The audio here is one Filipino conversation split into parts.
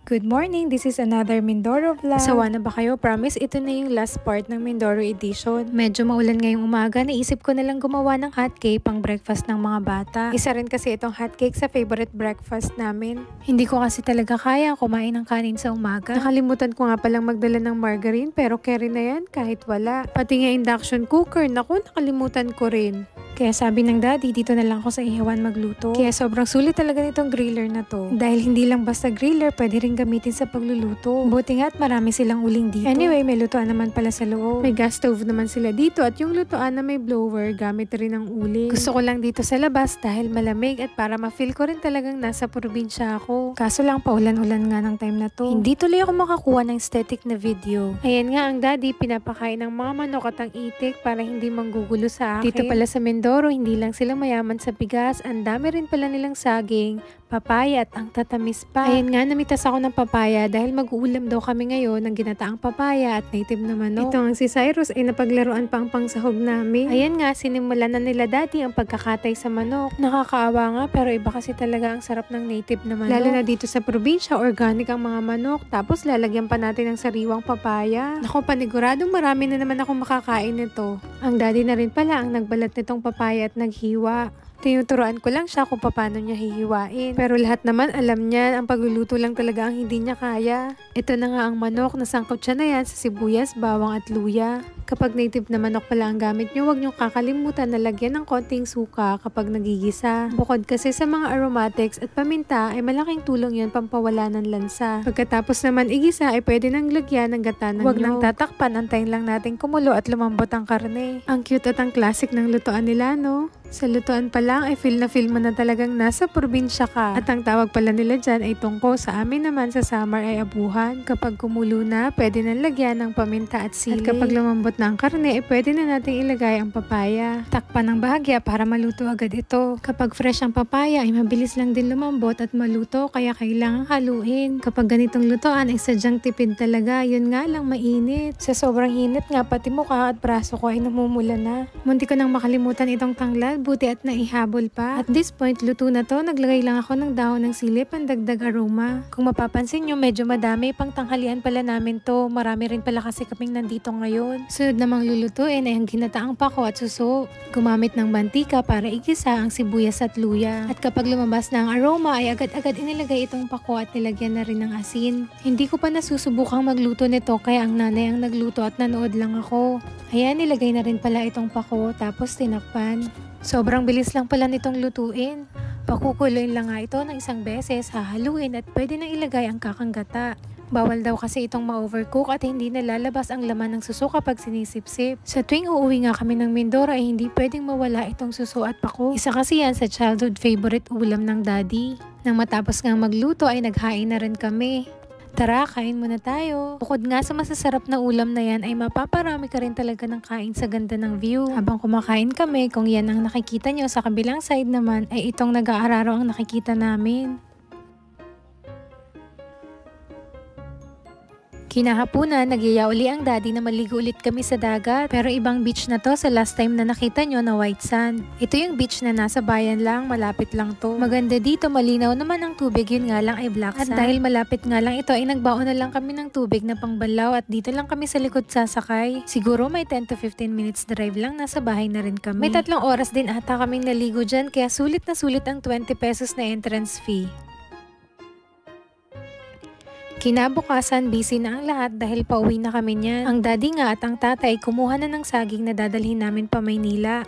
Good morning! This is another Mindoro vlog. Sawa na ba kayo? Promise, ito na yung last part ng Mindoro edition. Medyo maulan ngayong umaga, naisip ko na lang gumawa ng hotcake pang breakfast ng mga bata. Isa rin kasi itong hotcake sa favorite breakfast namin. Hindi ko kasi talaga kaya kumain ng kanin sa umaga. Nakalimutan ko nga palang magdala ng margarine pero carry na yan kahit wala. Pati nga induction cooker, naku, nakalimutan ko rin. Kaya sabi ng daddy, dito na lang ako sa ihawan magluto. Kaya sobrang sulit talaga nitong griller na to. Dahil hindi lang basta griller, pwede rin gamitin sa pagluluto. Buti nga at marami silang uling dito. Anyway, may lutuan naman pala sa loob. May gas stove naman sila dito at yung lutuan na may blower, gamit rin ang uling. Gusto ko lang dito sa labas dahil malamig at para ma-feel ko rin talagang nasa probinsya ako. Kaso lang paulan-ulan nga ng time na to. Hindi tuloy ako makakuha ng static na video. Ayan nga ang daddy, pinapakain ng mga manok at ang itik para hindi manggugulo sa akin. Dito pala sa Mindoro, hindi lang sila mayaman sa bigas, ang dami rin pala nilang saging, papaya at ang tatamis pa. Ayan nga, namitas ako ng papaya dahil mag-uulam daw kami ngayon ng ginataang papaya at native na manok. Ito ang si Cyrus ay napaglaruan pa ang pangsahog namin. Ayan nga, sinimulan na nila daddy ang pagkakatay sa manok. Nakakaawa nga pero iba kasi talaga ang sarap ng native na manok. Lalo na dito sa probinsya, organic ang mga manok. Tapos lalagyan pa natin ng sariwang papaya. Naku, paniguradong marami na naman akong makakain nito. Ang daddy na rin pala ang nagbalat nitong papaya at naghiwa. Tinuturoan ko lang siya kung paano niya hihiwain. Pero lahat naman alam niya, ang pagluluto lang talaga ang hindi niya kaya. Ito na nga ang manok, nasangkot siya na yan sa sibuyas, bawang at luya. Kapag native na manok pala ang gamit nyo, huwag nyo kakalimutan na lagyan ng konting suka kapag nagigisa. Bukod kasi sa mga aromatics at paminta ay malaking tulong yan pampawala ng lansa. Pagkatapos naman igisa ay pwede nang lagyan ng gata ng Huwag nang tatakpan, antayin lang natin kumulo at lumambot ang karne. Ang cute at ang classic ng lutuan nila, no? Sa lutuan pa lang ay feel mo na talagang nasa probinsya ka. At ang tawag pala nila dyan ay tungko. Sa amin naman sa summer ay abuhan. Kapag kumulo na, pwede nang lagyan ng paminta at sili. At kapag lumambot na ang karne, ay pwede na nating ilagay ang papaya. Takpan ng bahagya para maluto agad ito. Kapag fresh ang papaya ay mabilis lang din lumambot at maluto kaya kailangang haluin. Kapag ganitong lutuan ay sadyang tipid talaga. Yun nga lang mainit. Sa sobrang init nga pati mukha at braso ko ay namumula na. Munti ko nang makalimutan itong tanglad. Buti at naihabol pa. At this point, luto na to. Naglagay lang ako ng dahon ng sili pandagdag aroma. Kung mapapansin nyo, medyo madami. Pang tanghalian pala namin to. Marami rin pala kasi kaming nandito ngayon. Sunod namang lulutuin ay ang ginataang pako at suso. Gumamit ng mantika para igisa ang sibuyas at luya. At kapag lumabas na ang aroma ay agad-agad inilagay itong pako at nilagyan na rin ng asin. Hindi ko pa nasusubukang magluto nito kaya ang nanay ang nagluto at nanood lang ako. Ayan, nilagay na rin pala itong pako tapos tinakpan. Sobrang bilis lang pala nitong lutuin. Pakukuloyin lang nga ito ng isang beses, hahaluin at pwede nang ilagay ang kakang gata. Bawal daw kasi itong ma-overcook at hindi nalalabas ang laman ng suso kapag sinisip-sip. Sa tuwing uuwi nga kami ng Mindoro ay hindi pwedeng mawala itong suso at pako. Isa kasi yan sa childhood favorite ulam ng daddy. Nang matapos nga magluto ay naghain na rin kami. Tara, kain muna tayo. Bukod nga sa masasarap na ulam na yan ay mapaparami ka rin talaga ng kain sa ganda ng view. Habang kumakain kami, kung yan ang nakikita nyo sa kabilang side naman ay itong nag-aararo ang nakikita namin. Kinahapunan, nagyaya uli ang daddy na maligo ulit kami sa dagat. Pero ibang beach na to sa last time na nakita nyo na white sand. Ito yung beach na nasa bayan lang, malapit lang to. Maganda dito, malinaw naman ang tubig, yun nga lang ay black sand. At dahil malapit nga lang ito ay nagbaon na lang kami ng tubig na pangbanlaw at dito lang kami sa likod sasakay. Siguro may 10 to 15 minutes drive lang, nasa bahay na rin kami. May 3 oras din ata kaming naligo dyan kaya sulit na sulit ang 20 pesos na entrance fee. Kinabukasan, busy na ang lahat dahil pauwi na kami niyan. Ang daddy nga at ang tatay kumuha na ng saging na dadalhin namin pa Maynila.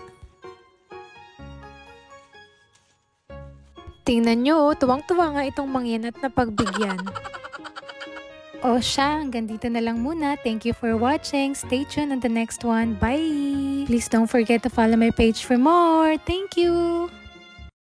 Tingnan nyo, tuwang-tuwa nga itong mangyan at napagbigyan. O siya, hanggang dito na lang muna. Thank you for watching. Stay tuned on the next one. Bye! Please don't forget to follow my page for more. Thank you!